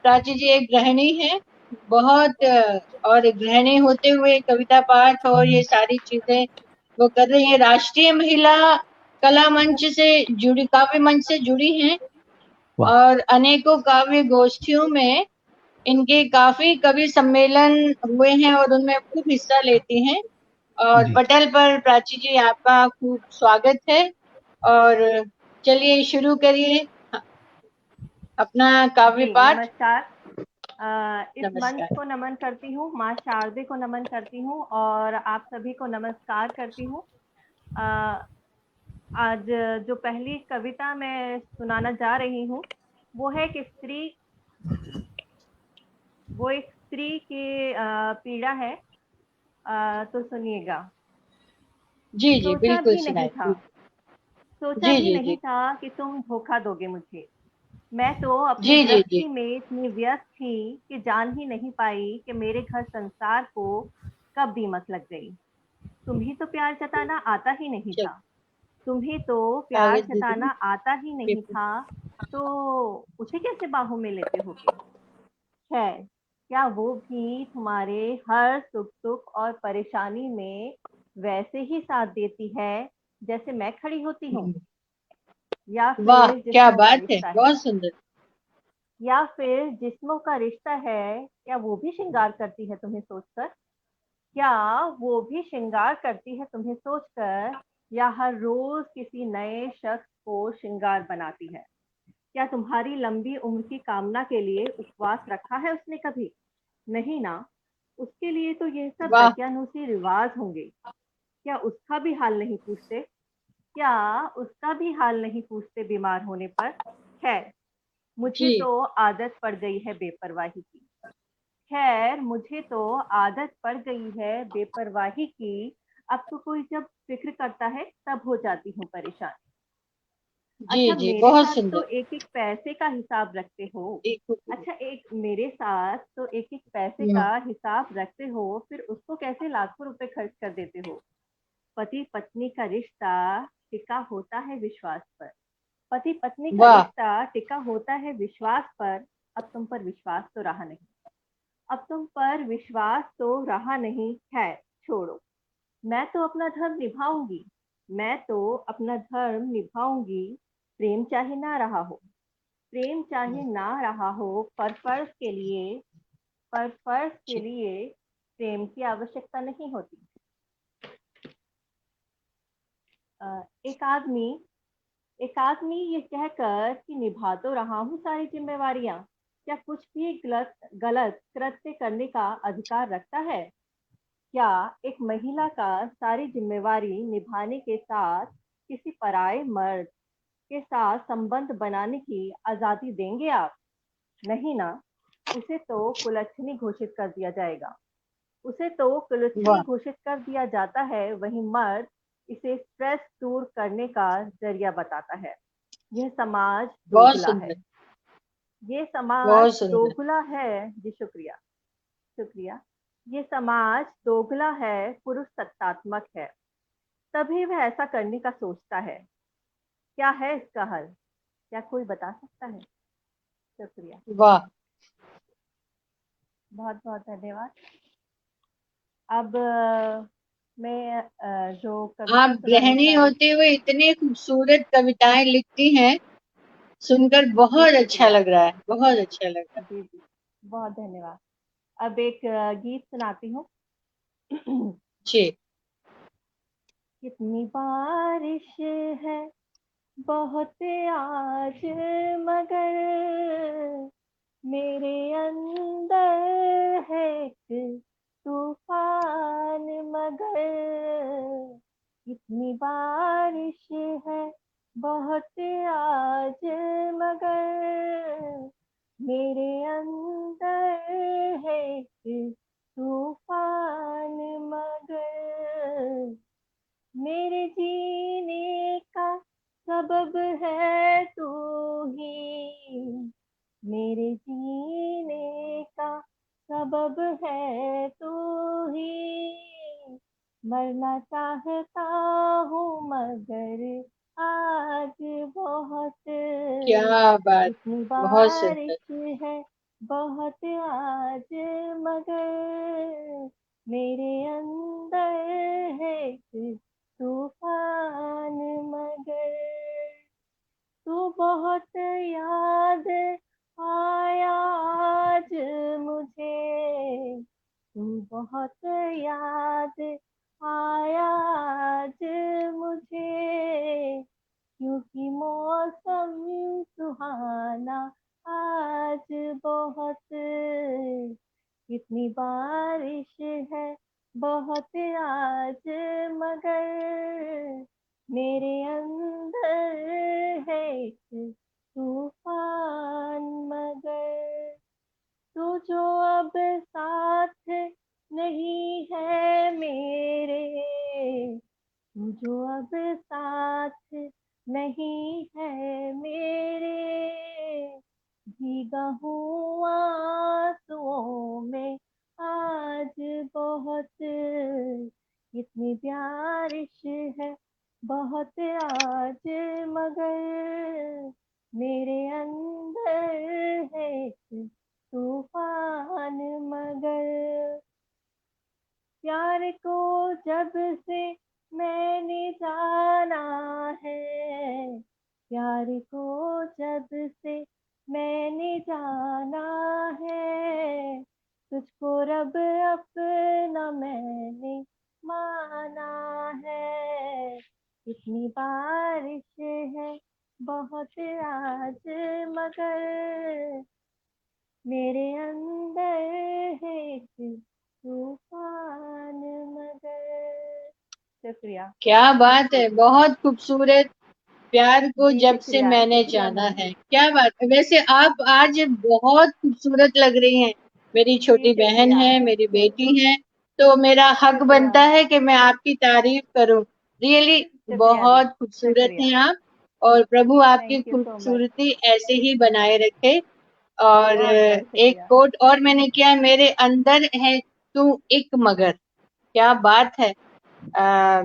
प्राची जी एक गृहिणी है, बहुत और गृहिणी होते हुए कविता पाठ और ये सारी चीजें वो कर रही है। राष्ट्रीय महिला कला मंच से जुड़ी, काव्य मंच से जुड़ी हैं वाह। और अनेकों काव्य गोष्ठियों में इनके काफी कवि सम्मेलन हुए हैं और उनमें खूब हिस्सा लेती हैं। और जी पटल पर प्राची जी आपका खूब स्वागत है। और चलिए शुरू करिए अपना काव्य जी पाठ। नमस्कार। इस मंच नमस्कार। को नमन करती हूँ, माँ शारदे को नमन करती हूँ और आप सभी को नमस्कार करती हूँ। आज जो पहली कविता मैं सुनाना जा रही हूँ वो है कि वो एक स्त्री की पीड़ा है। तो सुनिएगा। जी जी सोचा बिल्कुल भी नहीं था, सुनाइए। सोचा जी भी जी नहीं जी था कि तुम धोखा दोगे मुझे। मैं तो अपनी जी जी जी गृहस्थी में इतनी व्यस्त थी कि जान ही नहीं पाई कि मेरे घर संसार को कब दीमक लग गई। तुम्हें तो प्यार जताना आता ही नहीं चल था, तुम्हें तो प्यार कागज दे जताना दूँ, आता ही नहीं पेपर। था, तो उसे कैसे बाहों में लेते होगे। खैर, क्या वो भी तुम्हारे हर सुख दुख और परेशानी में वैसे ही साथ देती है जैसे मैं खड़ी होती हूँ, या वाह फिर क्या जिस्मों का बात है, रिश्ता है, बहुत सुंदर। या फिर जिस्मों का रिश्ता है, क्या वो भी श्रृंगार करती है तुम्हें सोचकर, क्या वो भी श्रृंगार करती है तुम्हें सोचकर, या हर रोज किसी नए शख्स को श्रृंगार बनाती है। क्या तुम्हारी लंबी उम्र की कामना के लिए उपवास रखा है उसने कभी? नहीं ना। उसके लिए तो यह सब वाह। दकियानूसी रिवाज होंगे। क्या उसका भी हाल नहीं पूछते? क्या उसका भी हाल नहीं पूछते बीमार होने पर? खैर, मुझे जी तो आदत पड़ गई है बेपरवाही की। खैर, मुझे तो आदत पड़ गई है बेपरवाही की। अब तो कोई जब फिक्र करता है तब हो जाती हूँ परेशान। जी अच्छा, जी मेरे बहुत साथ तो सुंदर। एक एक पैसे का हिसाब रखते हो। एक अच्छा, एक मेरे साथ तो एक एक पैसे हम्म, का हिसाब रखते हो, फिर उसको कैसे लाखों रुपए खर्च कर देते हो। पति पत्नी का रिश्ता टिका होता है विश्वास पर। पति पत्नी का वाह। रिश्ता टिका होता है विश्वास पर। अब तुम पर विश्वास तो रहा नहीं, अब तुम पर विश्वास तो रहा नहीं है। छोड़ो, मैं तो अपना धर्म निभाऊंगी, मैं तो अपना धर्म निभाऊंगी। प्रेम चाहे ना रहा हो, प्रेम चाहे ना रहा हो, पर फर्ज के जी, लिए प्रेम की आवश्यकता नहीं होती। एक आदमी ये कहकर कि निभा तो रहा हूँ सारी जिम्मेवारियां, क्या कुछ भी गलत गलत कृत्य करने का अधिकार रखता है? क्या एक महिला का सारी जिम्मेवारी निभाने के साथ किसी पराये मर्द के साथ संबंध बनाने की आजादी देंगे आप? नहीं ना। उसे तो कुलच्छनी घोषित कर दिया जाएगा, उसे तो कुलच्छनी वाह घोषित कर दिया जाता है। वही मर्द इसे स्ट्रेस दूर करने का जरिया बताता है। यह समाज बहुत दोगला है, सुंदर। ये समाज बहुत सुंदर। दोगला है। जी शुक्रिया, शुक्रिया। ये समाज दोगला है, पुरुष सत्तात्मक है, तभी वह ऐसा करने का सोचता है। क्या है इसका हल? क्या कोई बता सकता है? शुक्रिया, वाह। बहुत बहुत धन्यवाद। अब मैं जो कविता आप सुनाने गृहिणी जा रही। होते हुए इतनी खूबसूरत कविताएं लिखती हैं, सुनकर जी बहुत अच्छा शुक्रिया। लग रहा है, बहुत अच्छा लग रहा जी जी, बहुत धन्यवाद। अब एक गीत सुनाती हूँ। है। जी। कितनी बारिश है बहुत आज, मगर मेरे अंदर है एक तूफान, मगर इतनी बारिश है बहुत आज, मगर मेरे अंदर है एक तूफान, मगर मेरे जीने का सबब है तू ही, मेरे जीने का सबब है तू ही। मरना चाहता हूँ मगर आज बहुत, क्या बात, इतनी बहुत सुंदर। बारिश है बहुत आज मगर मेरे अंदर है एक तूफान मगर तू बहुत याद आया आज मुझे तू बहुत याद आया आज मुझे क्योंकि मौसम सुहाना आज बहुत कितनी बारिश है बहुत आज मगर मेरे अंदर है एक तूफान मगर तू जो अब साथ नहीं है मेरे तू जो अब साथ नहीं है मेरे भीगा हुआ आंसुओं में आज बहुत कितनी बारिश है बहुत आज मगर मेरे अंदर है एक तूफान मगर प्यार को जब से मैंने जाना है प्यार को जब से मैंने जाना है तुझको रब अपना मैंने माना है इतनी बारिश है बहुत आज मगर मेरे अंदर है एक तूफान मगर शुक्रिया क्या बात है, बहुत खूबसूरत। प्यार को जी जब से शुक्रिया मैंने शुक्रिया जाना मैम है, क्या बात है। वैसे आप आज बहुत खूबसूरत लग रही हैं। मेरी जी छोटी बहन शुक्रिया है, मेरी बेटी है, तो मेरा हक शुक्रिया बनता है कि मैं आपकी तारीफ करूं। रियली शुक्रिया दी बहुत खूबसूरत शुक्रिया हैं आप। और प्रभु आपकी थैंक यू सो मच खूबसूरती ऐसे ही बनाए रखे। और बहुत बहुत एक शुक्रिया कोट और मैंने किया है, मेरे अंदर है तू एक मगर। क्या बात है।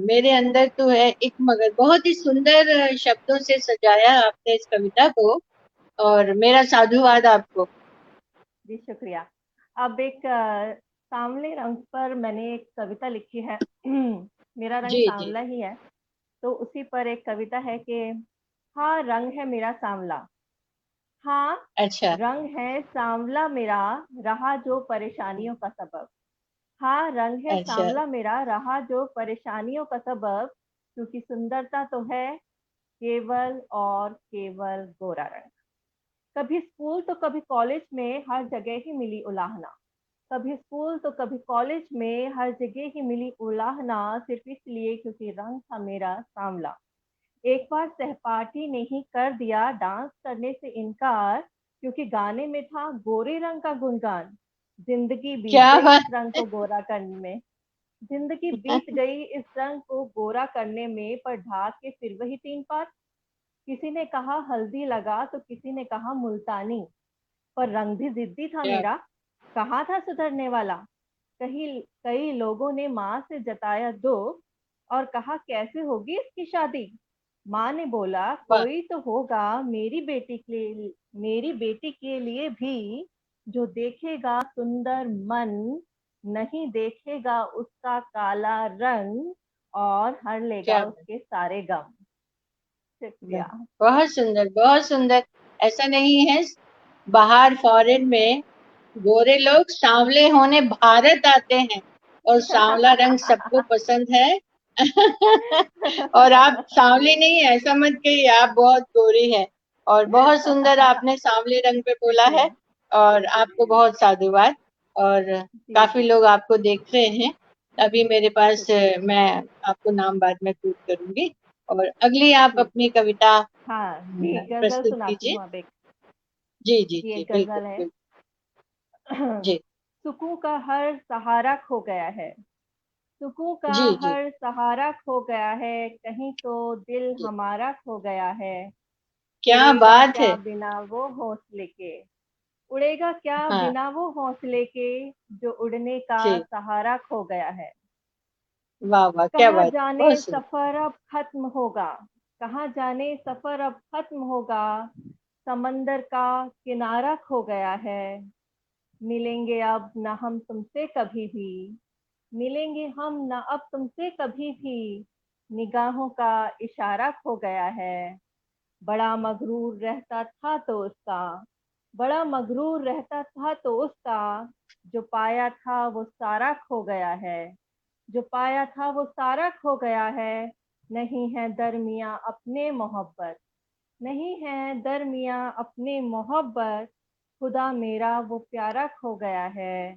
मेरे अंदर तो है एक मगर। बहुत ही सुंदर शब्दों से सजाया आपने इस कविता को। और मेरा साधुवाद आपको। जी शुक्रिया अब एक सांवले रंग पर मैंने एक कविता लिखी है मेरा रंग जी जी। सांवला ही है तो उसी पर एक कविता है कि हाँ रंग है मेरा सांवला हाँ अच्छा रंग है सांवला मेरा रहा जो परेशानियों का सबब हाँ रंग है अच्छा। सांवला मेरा रहा जो परेशानियों का सबब क्योंकि सुंदरता तो है केवल और केवल गोरा रंग कभी स्कूल तो कभी कॉलेज में हर जगह ही मिली उलाहना कभी स्कूल तो कभी कॉलेज में हर जगह ही मिली उलाहना सिर्फ इसलिए क्योंकि रंग था मेरा सांवला एक बार सहपाठी ने ही कर दिया डांस करने से इनकार क्योंकि गाने में था गोरे रंग का गुणगान जिंदगी बीत क्या गई इस बात रंग को गोरा करने में जिंदगी बीत गई इस रंग को गोरा करने में पर ढाक के फिर वही तीन पात किसी ने कहा हल्दी लगा तो किसी ने कहा मुल्तानी पर रंग भी जिद्दी था क्या। मेरा कहाँ था सुधरने वाला कहीं कई लोगों ने माँ से जताया दुख और कहा कैसे होगी इसकी शादी माँ ने बोला बात। कोई तो होगा मेरी बेटी के लिए भी जो देखेगा सुंदर मन नहीं देखेगा उसका काला रंग और हर लेगा क्या बात। उसके सारे गम शुक्रिया बहुत सुंदर, बहुत सुंदर। ऐसा नहीं है, बाहर फॉरेन में गोरे लोग सांवले होने भारत आते हैं और सांवला रंग सबको पसंद है। और आप सांवली नहीं है, ऐसा मत कहिए, आप बहुत गोरी है। और बहुत सुंदर आपने सांवले रंग पे बोला है। शुक्रिया और आपको बहुत साधुवाद। और जी काफी जी लोग आपको देख रहे हैं। अभी मेरे पास शुक्रिया मैं आपको नाम बाद में कूट करूंगी। और अगली आप जी अपनी कविता हाँ जी गजल प्रस्तुत सुनाती कीजिए। हूँ अब एक जी जी जी जी, एक बिल्कुल गजल है बिल्कुल। जी सुकून का हर सहारा खो गया है सुकून का जी जी हर सहारा खो गया है कहीं तो दिल जी। हमारा खो गया है क्या उड़ेगा बात क्या है। बिना वो हौसले के उड़ेगा क्या हाँ बिना वो हौसले के जो उड़ने का जी। सहारा खो गया है वाह वाह, क्या कहाँ बात है, जाने बहुत सुंदर। सफर अब खत्म होगा कहाँ जाने सफर अब खत्म होगा समंदर का किनारा खो गया है मिलेंगे अब न हम तुमसे कभी भी, मिलेंगे हम न अब तुमसे कभी भी, निगाहों का इशारा खो गया है। बड़ा मगरूर रहता था तो उसका, बड़ा मगरूर रहता था तो उसका, जो पाया था वो सारा खो गया है, जो पाया था वो सारा खो गया है। नहीं है दरमिया अपने मोहब्बत, नहीं है दरमिया अपने मोहब्बत, खुदा मेरा वो प्यारा खो गया है।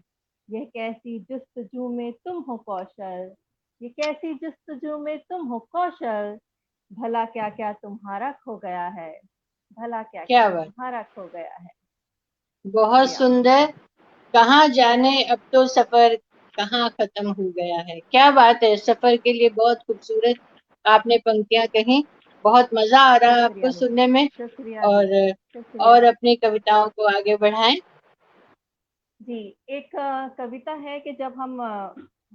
यह कैसी जुस्तजू में तुम हो कौशल, ये कैसी जुस्तजू में तुम हो कौशल, भला क्या क्या तुम्हारा खो गया है, भला क्या क्या क्या बात, तुम्हारा खो गया है। बहुत शुक्रिया। सुंदर। कहाँ जाने अब तो सफर कहाँ खत्म हो गया है। क्या बात है, सफर के लिए बहुत खूबसूरत आपने पंक्तियां कही। बहुत मजा आ रहा है आपको शुक्रिया दीदी, सुनने में। शुक्रिया और दीदी, शुक्रिया। अपनी कविताओं को आगे बढ़ाएं। जी, एक कविता है कि जब हम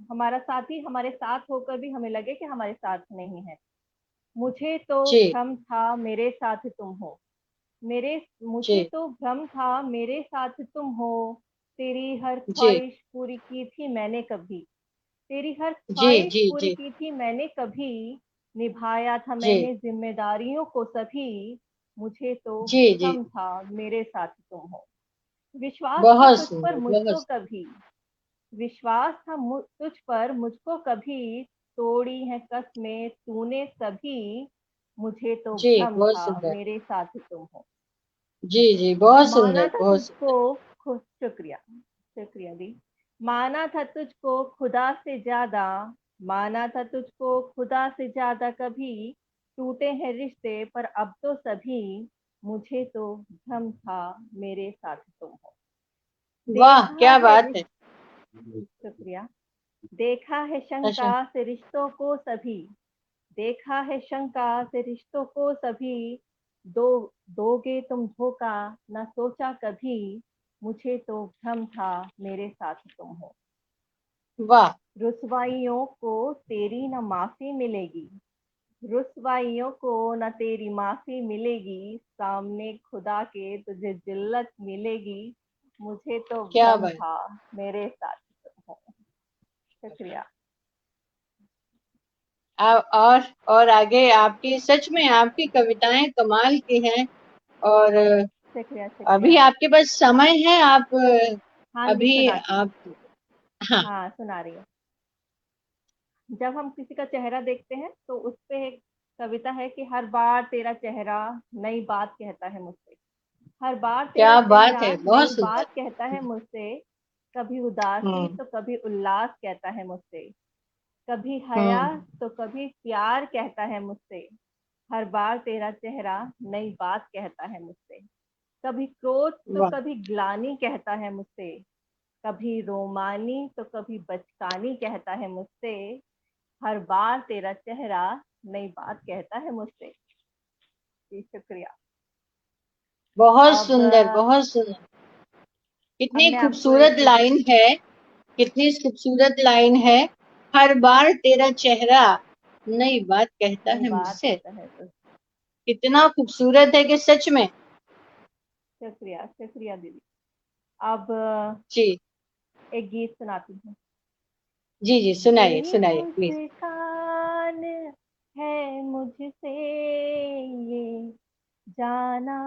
हमारा साथी हमारे साथ होकर भी हमें लगे कि हमारे साथ नहीं है। मुझे तो जी भ्रम था मेरे साथ तुम हो, मेरे मुझे जी तो भ्रम था मेरे साथ तुम हो, तेरी हर जी ख्वाहिश पूरी की थी मैंने कभी, तेरी हर जी ख्वाहिश जी पूरी जी की थी मैंने कभी, निभाया था जी मैंने जिम्मेदारियों को सभी, मुझे तो जी जी। भ्रम था मेरे साथ तुम हो। विश्वास था बहुत तुझ पर सुंदर, मुझको बहुत। कभी, विश्वास था तुझ पर मुझको कभी, तोड़ी है कसमें तूने सभी, मुझे तो जी भ्रम बहुत था सुंदर। मेरे साथ तुम हो। जी जी बहुत माना सुंदर, था बहुत तुझको सुंदर। शुक्रिया, शुक्रिया दी। माना था तुझको खुदा से ज्यादा, माना था तुझको खुदा से ज्यादा कभी, टूटे हैं रिश्ते पर अब तो सभी, मुझे तो भ्रम था मेरे साथ तुम हो। वाह, देखा क्या है बात है। शुक्रिया। देखा है शंका अच्छा। से रिश्तों को सभी, देखा है शंका से रिश्तों को सभी, दो दोगे तुम धोखा न सोचा कभी, मुझे तो भ्रम था मेरे साथ तुम हो। वाह। रुसवाइयों को तेरी न माफी मिलेगी, रुसवाइयों को न तेरी माफी मिलेगी, सामने खुदा के तुझे जिल्लत मिलेगी, मुझे तो क्या भ्रम बात। था मेरे साथ तुम हो। शुक्रिया। और आगे आपकी, सच में आपकी कविताएं कमाल की हैं। और शुक्रिया, अभी शुक्रिया। आपके पास समय है, आप हाँ जी, अभी सुनाती हूँ। आप। हाँ। हाँ, सुना रही हूँ। जब हम किसी का चेहरा देखते हैं तो उस पे एक कविता है कि हर बार तेरा चेहरा नई बात कहता है मुझसे, हर बार तेरा क्या बात चेहरा है, नई बहुत सुंदर। बात कहता है मुझसे, कभी उदासी हम्म तो कभी उल्लास कहता है मुझसे, कभी हया हम्म। तो कभी प्यार कहता है मुझसे, हर बार तेरा चेहरा नई बात कहता है मुझसे, कभी क्रोध तो वाह। कभी ग्लानि कहता है मुझसे, कभी रोमानी तो कभी बचकानी कहता है मुझसे, हर बार तेरा चेहरा नई बात कहता है मुझसे। जी, शुक्रिया। बहुत अब सुंदर, बहुत सुंदर। कितनी मैं आपको खूबसूरत एक लाइन है, कितनी खूबसूरत लाइन है। हर बार तेरा चेहरा नई बात कहता नई है बात मुझसे। कहता है तो कितना खूबसूरत है कि सच में। शुक्रिया, शुक्रिया दीदी। अब जी एक गीत सुनाती हूँ। जी जी, सुनाइए यही सुनाइए प्लीज। मुस्कान है मुझसे ये जाना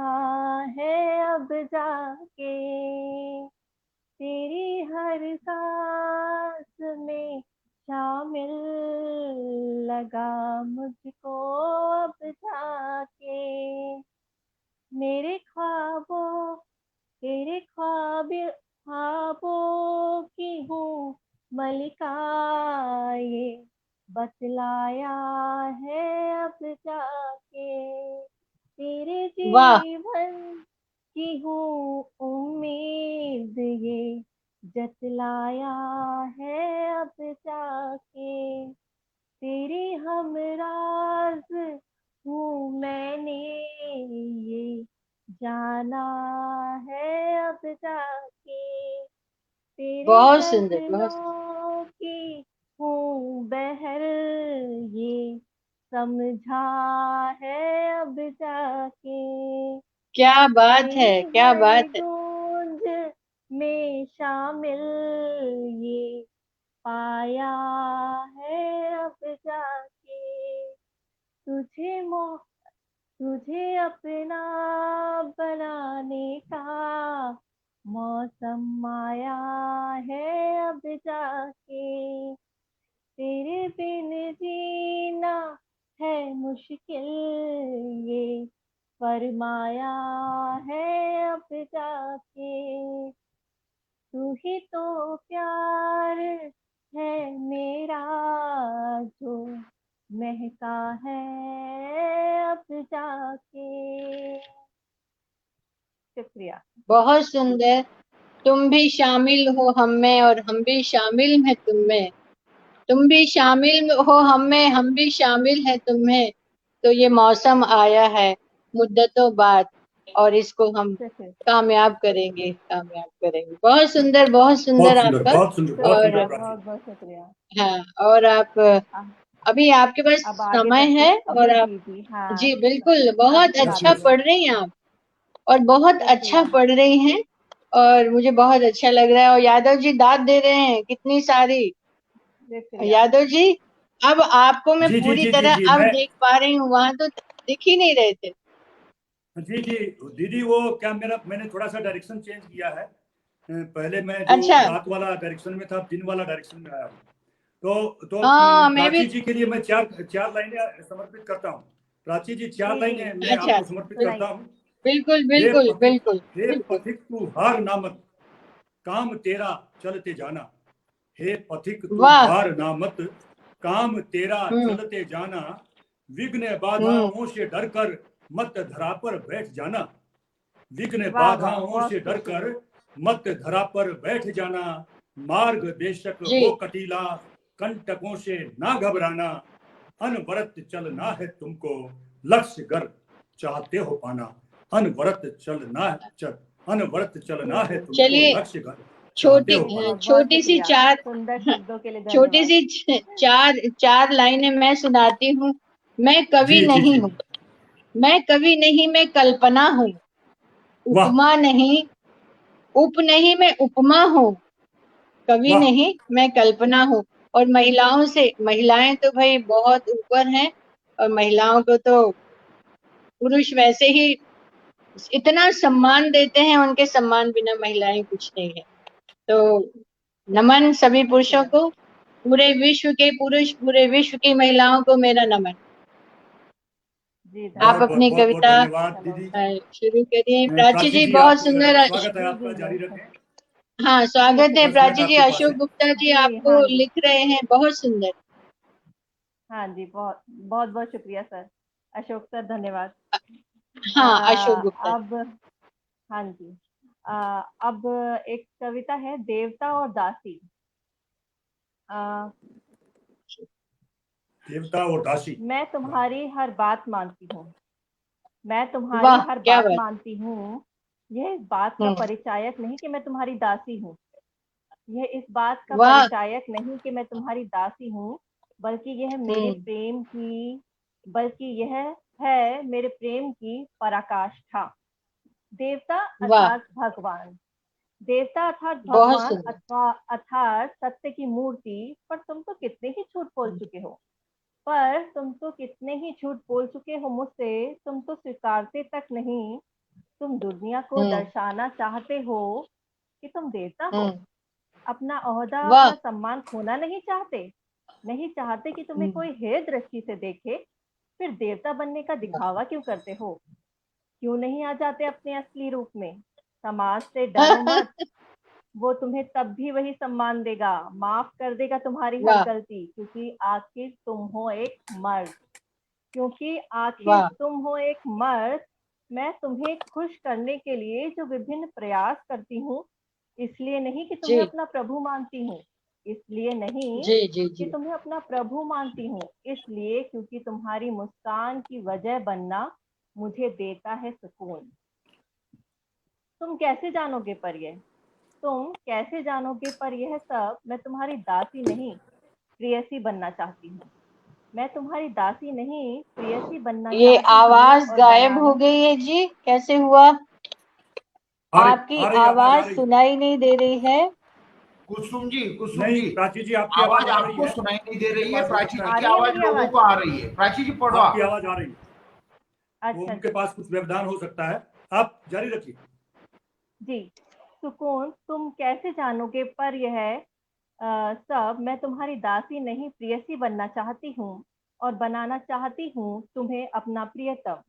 है अब जाके, तेरी हर सांस में शामिल लगा मुझको अब जाके, मेरे ख्वाबों तेरे ख्वाबों की हूँ मलिका, ये बतलाया है अब जाके, तेरे वाह। जीवन की हूँ उम्मीद, ये जतलाया है अब जाके, तेरी हमराज हूँ मैंने ये जाना है अब जाके, तेरे बहुत सुंदर, बहुत सुंदर। गजलों की हूँ बहर, ये समझा है अब जाके, क्या बात है, तेरी क्या हर बात है। गूंज में शामिल ये पाया है अब जाके, तुझे अपना बनाने का मौसम आया है अब जाके, तेरे बिन जीना है मुश्किल ये फरमाया है अब जाके, तू ही तो प्यार है मेरा जो महका है अब जाके। शुक्रिया। बहुत सुंदर। तुम भी शामिल हो हम में और हम भी शामिल हैं तुम में। तुम भी शामिल हो हम में, हम भी शामिल हैं तुम्हें। तो ये मौसम आया है मुद्दतों बाद, और इसको हम शुक्रिया। कामयाब करेंगे, कामयाब करेंगे। बहुत सुंदर आपका। बहुत सुंदर, बहुत और सुंदर शुक्रिया, प्राची। बहुत बहुत शुक्रिया। हाँ, और आप अभी आपके पास अब आगे समय बढ़ते है, हैं। और जी आप, जी जी, हाँ। जी बिल्कुल, अब बहुत यस अच्छा यस। सुनाती हूँ। पढ़ रही हैं आप, और बहुत अच्छा शुक्रिया। पढ़ रही हैं। और मुझे बहुत अच्छा लग रहा है। और यादव जी दाद दे रहे हैं कितनी सारी। शुक्रिया। यादव जी, अब आपको मैं जी जी पूरी जी जी तरह जी अब मैं देख पा रही हूँ, वहां तो दिख ही नहीं रहे थे। जी जी दीदी, वो क्या मैंने थोड़ा सा डायरेक्शन चेंज किया है। पहले मैं जो अच्छा। रात वाला डायरेक्शन में था, दिन वाला डायरेक्शन में आया हूँ। तो हाँ, मैं भी। प्राची जी के लिए मैं चार चार लाइनें समर्पित करता हूँ। प्राची जी, चार जी लाइनें मैं अच्छा, आपको समर्पित करता सुनाइए। हूँ। बिल्कुल हे बिल्कुल पथिक, बिल्कुल हे बिल्कुल। पथिक तू हार ना मत, काम तेरा चलते जाना। हे पथिक तू वाह। हार ना मत, काम तेरा हम्म चलते जाना। विघ्न हम्म। बाधाओं से डरकर मत धरा पर बैठ जाना। विघ्न वाह वाह, बाधाओं बहुत से डरकर खूबसूरत। मत धरा पर बैठ जाना। मार्ग देशक जी हो कटीला, कंटकों से ना घबराना। अनवरत चलना है तुमको, लक्ष्य गर चाहते हो पाना। अनवरत चलना अनवरत चलना है तुमको, चलिए, लक्ष्य गर चाहते छोटी हो पाना। बहुत बहुत छोटी सी शुक्रिया, चार सुंदर शब्दों के लिए छोटी धन्यवाद। सी चार चार लाइनें मैं सुनाती हूँ। मैं कवि जी जी नहीं जी। हूँ, मैं कवि नहीं, मैं कल्पना हूँ। वाह उपमा नहीं, उप नहीं, मैं उपमा हूँ। कवि वाह। नहीं, मैं कल्पना हूँ। और महिलाओं से, महिलाएं तो भाई बहुत ऊपर हैं। और महिलाओं को तो पुरुष वैसे ही इतना सम्मान देते हैं, उनके सम्मान बिना महिलाएं कुछ नहीं है। तो नमन सभी पुरुषों शुक्रिया। को, पूरे विश्व के पुरुष, पूरे विश्व की महिलाओं को मेरा नमन। जी आप बहुत धन्यवाद। बहुत अपनी बहुत बहुत कविता धन्यवाद दीदी। नमस्कार। शुरू करिए। प्राची प्राची जी, जी, बहुत आप सुंदर। स्वागत है जी आपका, जी जारी जी। रखें। हाँ, स्वागत है 10 मिनट प्राची जी। आपके पास अशोक है। गुप्ता जी जी आपको हाँ जी। लिख रहे हैं, बहुत सुंदर। हाँ जी, बहुत बहुत बहुत शुक्रिया सर। अशोक सर, धन्यवाद। हाँ, अशोक गुप्ता। अब, हाँ जी, अब एक कविता है, देवता और दासी। आ, देवता और दासी। मैं तुम्हारी हर बात मानती हूँ, मैं तुम्हारी वाह, हर क्या बात बात। मानती हूँ। यह इस बात का हम्म। परिचायक नहीं कि मैं तुम्हारी दासी हूँ, यह इस बात का वाह। परिचायक नहीं कि मैं तुम्हारी दासी हूँ, बल्कि यह मेरे हम्म। प्रेम की बल्कि यह है मेरे प्रेम की पराकाष्ठा। देवता वाह, अर्थात भगवान, देवता अर्थात बहुत भगवान सुंदर। अथवा अर्थात सत्य की मूर्ति। पर तुम तो कितने ही झूठ बोल चुके हो, पर तुम तो कितने ही झूठ बोल चुके हो मुझसे, तुम तो स्वीकारते तक नहीं। तुम दुनिया को हम्म दर्शाना चाहते हो कि तुम देवता हो, हम्म। अपना ओहदा, वाह। अपना सम्मान खोना नहीं चाहते, नहीं चाहते कि तुम्हें हम्म। कोई हेय दृष्टि से देखे। फिर देवता बनने का दिखावा क्यों करते हो? क्यों नहीं आ जाते अपने असली रूप में? समाज से डरो मत, वो तुम्हें तब भी वही सम्मान देगा, माफ कर देगा तुम्हारी हर वाह गलती, क्योंकि आखिर तुम हो एक मर्द, क्योंकि आखिर वाह। तुम हो एक मर्द। मैं तुम्हें खुश करने के लिए जो विभिन्न प्रयास करती हूँ, इसलिए नहीं कि तुम्हें जी अपना प्रभु मानती हूँ, इसलिए नहीं जी जी कि जी। तुम्हें अपना प्रभु मानती हूँ, इसलिए क्योंकि तुम्हारी मुस्कान की वजह बनना मुझे देता है सुकून। तुम कैसे जानोगे पर यह तुम कैसे जानोगे पर यह सब मैं तुम्हारी दासी नहीं, प्रेयसी बनना चाहती हूँ। मैं तुम्हारी दासी नहीं, प्रेयसी बनना ये चाहती हूँ, आवाज और गायब हो बनाना। गई है जी, कैसे हुआ? आ रही आपकी आ रही आवाज आ आवाज रही। सुनाई नहीं दे रही है। कुसुम जी नहीं प्राची जी, आपकी आवाज आवाज आ रही आपको है, सुनाई नहीं दे रही उनके है, पास हो प्राची सकता जी है की आ रही है आवाज मेरी लोगों आवाज? को आ रही है। प्राची जी पढ़ो आपकी आप। आवाज आ रही है, वो अच्छा उनके अच्छा पास कुछ व्यवधान हो सकता है, आप जारी रखिए। जी। सुकून, तुम कैसे जानोगे, पर यह सब मैं तुम्हारी दासी नहीं प्रियसी बनना चाहती हूँ और बनाना चाहती हूँ तुम्हें अपना प्रियतम,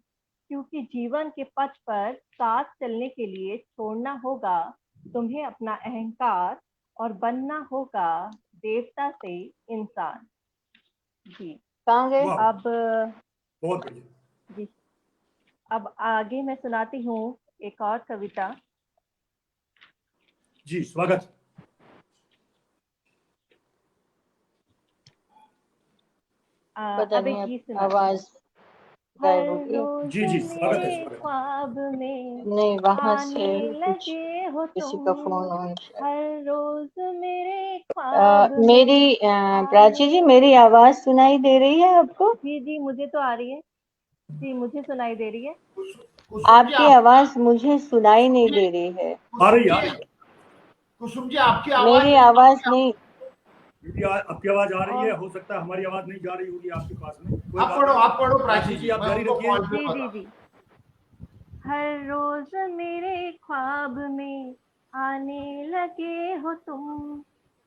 क्योंकि जीवन के पथ पर साथ चलने के लिए छोड़ना होगा तुम्हें अपना अहंकार और बनना होगा देवता से इंसान। जी। कहाँ गए? वाह, अब बहुत बढ़िया। जी, अब आगे मैं सुनाती हूँ एक और कविता। जी स्वागत। पता अब नहीं एक अब गीत सुनाती हूँ। आवाज हर गायब हो गई। रोज जी जी स्वागत है, मेरे स्वागत है। ख्वाब में नहीं, वहां से आने कुछ लगे हो किसी तुम, का फोन ऑन शायद। हर रोज मेरे ख्वाब मेरी में प्राची जी, आने। मेरी आवाज सुनाई दे रही है आपको? जी जी, मुझे तो आ रही है जी, मुझे सुनाई दे रही है। कुसुम जी आपकी आवाज मुझे सुनाई नहीं दे रही है। आ रही है। कुसुम जी आपकी आवाज मेरी आवाज नहीं। दीदी आपकी आवाज आ रही है, और हो सकता है हमारी आवाज नहीं जा रही होगी आपके पास में, कोई आप बात पढ़ो, नहीं। आप पढ़ो प्राची प्राची जी, जी आप मैं जारी उनको रखिए। कॉल पे जी जी बता। जी। हर रोज मेरे ख्वाब में आने लगे हो तुम,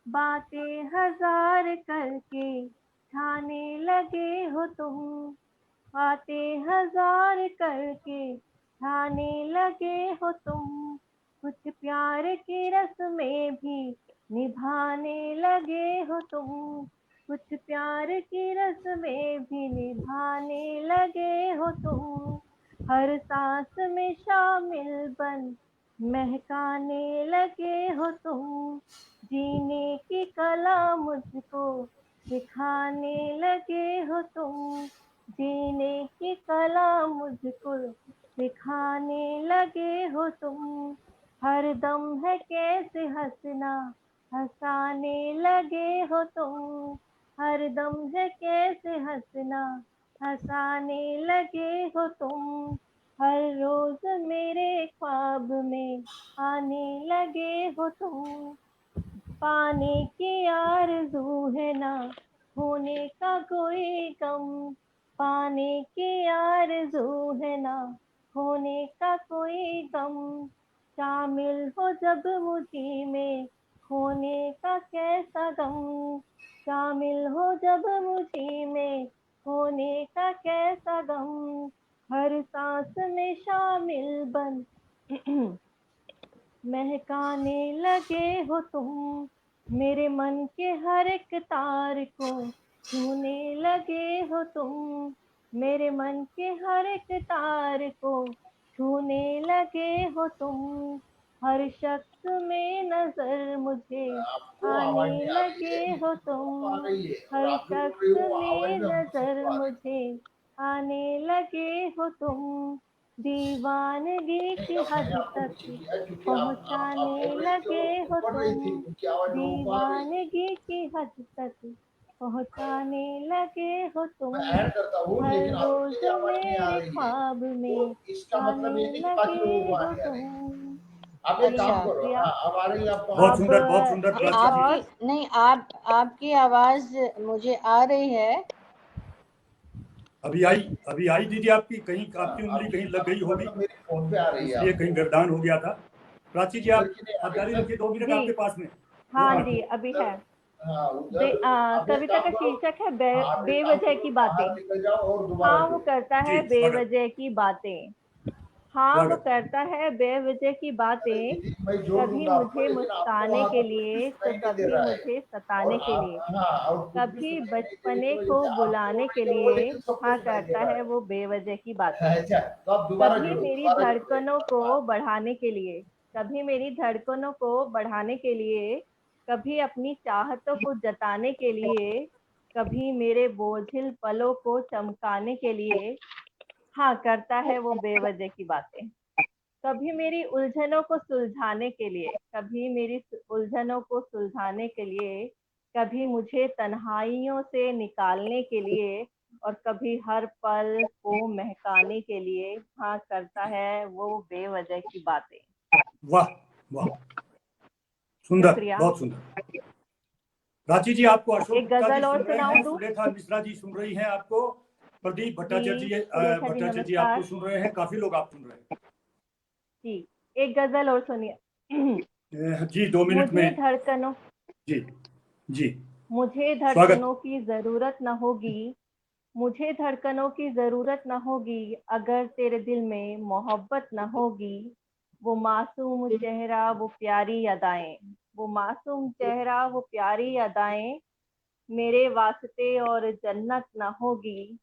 बातें हजार करके ठाने लगे हो तुम, बातें हजार करके ठाने लगे हो तुम, कुछ प्यार की रस्में भी निभाने लगे हो तुम, कुछ प्यार की रस्में भी निभाने लगे हो तुम, हर सांस में शामिल बन महकाने लगे हो तुम, जीने की कला मुझको सिखाने लगे हो तुम, जीने की कला मुझको सिखाने लगे हो तुम, हर दम है कैसे हंसना हंसाने लगे हो तुम, हर दम है कैसे हंसना हंसाने लगे हो तुम, हर रोज मेरे ख्वाब में आने लगे हो तुम, पाने की आरज़ू है ना होने का कोई गम, पाने की आरज़ू है ना होने का कोई गम, शामिल हो जब मुझी में होने का कैसा गम, शामिल हो जब मुझी में होने का कैसा गम, हर सांस में शामिल बन महकाने लगे हो तुम, मेरे मन के हर एक तार को छूने लगे हो तुम, मेरे मन के हर एक तार को छूने लगे हो तुम, हर शख्स में नजर मुझे आपको आवाज आने नहीं आ रही लगे है, हो आपको आ तुम, रही है और हर आप जो बोल रही शख्स हो आवाज में में हम नजर सबको आ रही मुझे आने लगे हो तुम, दीवानगी है। की अब हद मैंने आपको तक पीछे किया क्योंकि आप पहुंचाने बोल रही थी और लगे वो हो पढ़ रही थी, तुम, उनकी आवाज लोगों को आ रही है। दीवानगी की हद तक पहुंचाने लगे हो मैं तुम, ऐड करता हूँ हर लेकिन रोज आपकी आवाज नहीं आ मेरे रही है, ख्वाब में तो इसका मतलब आने ये नहीं कि बाकी लोगों को लगे आ हो रही है। तुम। आप एक अच्छा। काम जी करो, प्रिया, हाँ अब आ रही है आपको बहुत आवाज। अब सुंदर, बहुत सुंदर एक प्राची जी। और। नहीं, आपकी आवाज मुझे आ रही है। अभी आई दीदी आपकी, कहीं आपकी उंगली कहीं लग गई होगी, मतलब मेरे फोन पे आ रही है इसलिए कहीं आपको, व्यवधान हो गया था। प्राची जी उधर आप की नहीं आ आप रही जारी है। रखिए, 2 मिनट जी आपके पास में, 2 हाँ मिनट। जी, अभी है। हाँ उधर। अब एक कविता काम का करो, शीर्षक है हाँ आप एक काम बेवजह करो, की बातें। बाहर निकल जाओ और दोबारा हाँ वो जुड़ो। करता जी है स्वागत, बेवजह की बातें, हाँ वो स्वागत। करता है बेवजह की अरे बातें, दीदी मैं जोड़ कभी दूंगा आपको, मुझे लेकिन आपको मुस्काने वहां के पर कुछ भी लिए तो सुनाई नहीं दे कभी रहा है, मुझे और सताने के आप लिए, हाँ और कुछ भी कभी सुनाई नहीं दे रही बचपने की वजह को से आपको हो बुलाने के रही है वो, लिए, लेकिन सबको हाँ सुनाई दे करता रहा है वो बेवजह की बातें, है। अच्छा तो आप दोबारा कभी जुड़ो, मेरी दोबारा जुड़ो एक धड़कनों को बार। बढ़ाने के लिए, कभी मेरी धड़कनों को बढ़ाने के लिए, कभी अपनी चाहतों को जताने के लिए, कभी मेरे बोझिल पलों को चमकाने के लिए, हाँ करता है वो बेवजह की बातें, कभी मेरी उलझनों को सुलझाने के लिए, कभी मेरी उलझनों को सुलझाने के लिए, कभी मुझे तन्हाइयों से निकालने के लिए, और कभी हर पल को महकाने के लिए, हाँ करता है वो बेवजह की बातें। वाह वाह, सुंदर, शुक्रिया। बहुत सुंदर। प्राची जी आपको अशोक एक गुप्ता जी गजल और सुन रहे सुनाऊं हैं, दूं? सुलेखा मिश्रा जी सुन रही हैं आपको, प्रदीप भट्टाचार्य जी सुलेखा जी भट्टाचार्य जी नमस्कार आपको सुन रहे हैं, काफी लोग आप सुन रहे हैं। जी। एक गजल और सुनिए। जी 2 मिनट मुझे में। धड़कनों जी जी मुझे स्वागत। धड़कनों की जरूरत न होगी, मुझे धड़कनों की जरूरत न होगी अगर तेरे दिल में मोहब्बत न होगी। वो मासूम चेहरा वो प्यारी अदाएं, वो मासूम चेहरा वो प्यारी अदाएं मेरे वास्ते और जन्नत न होगी।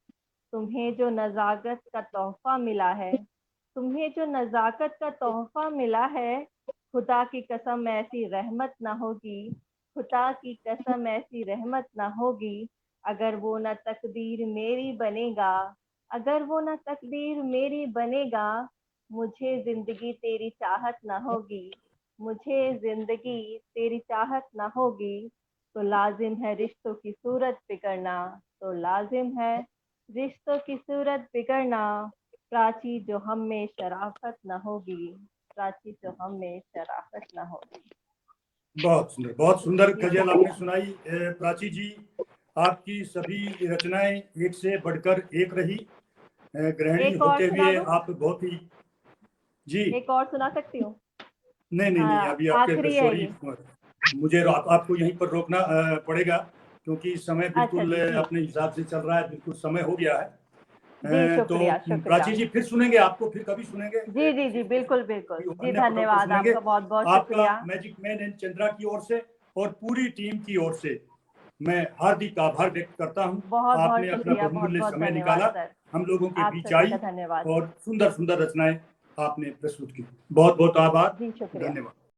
तुम्हें जो नज़ाकत का तोहफा मिला है, तुम्हें जो नज़ाकत का तोहफा मिला है, खुदा की कसम ऐसी रहमत ना होगी, खुदा की कसम ऐसी रहमत ना होगी अगर वो न तकदीर मेरी बनेगा, अगर वो न तकदीर मेरी बनेगा। मुझे जिंदगी तेरी चाहत ना होगी, मुझे जिंदगी तेरी चाहत ना होगी। तो लाजिम है रिश्तों की सूरत बिगड़ना, तो लाजिम है रिश्तों की सूरत बिगड़ना। प्राची जो हम में शराफत न होगी, प्राची जो हम में शराफत न होगी। बहुत सुंदर गजल आपने सुनाई प्राची जी। आपकी सभी रचनाएं एक से बढ़कर एक रही। गृहिणी एक और होते सुना हुए दूं? आप बहुत ही जी। एक और सुना सकती हूँ? नहीं, अभी आपके आखिरी है सॉरी, ये। मुझे आपको यहीं पर रोकना पड़ेगा, क्योंकि समय अच्छा बिल्कुल जी, जी अपने हिसाब से चल रहा है, बिल्कुल समय हो गया है। जी, तो शुक्रिया शुक्रिया। प्राची जी फिर सुनेंगे आपको, फिर कभी सुनेंगे जी जी किसी जी, बिल्कुल बिल्कुल जी, अन्य पटल पर धन्यवाद सुनेंगे। आपका, बहुत बहुत आपका शुक्रिया। मैजिक मैन एंड चंद्रा की ओर से और पूरी टीम की ओर से मैं हार्दिक आभार व्यक्त करता हूँ। बहुत बहुत आपने अपना शुक्रिया, बहुत बहुमूल्य बहुत समय धन्यवाद निकाला, सर। हम लोगों के आप बीच सभी आई का धन्यवाद। और सुंदर सुंदर रचनाएं आपने प्रस्तुत की। बहुत बहुत आभार, जी शुक्रिया। धन्यवाद।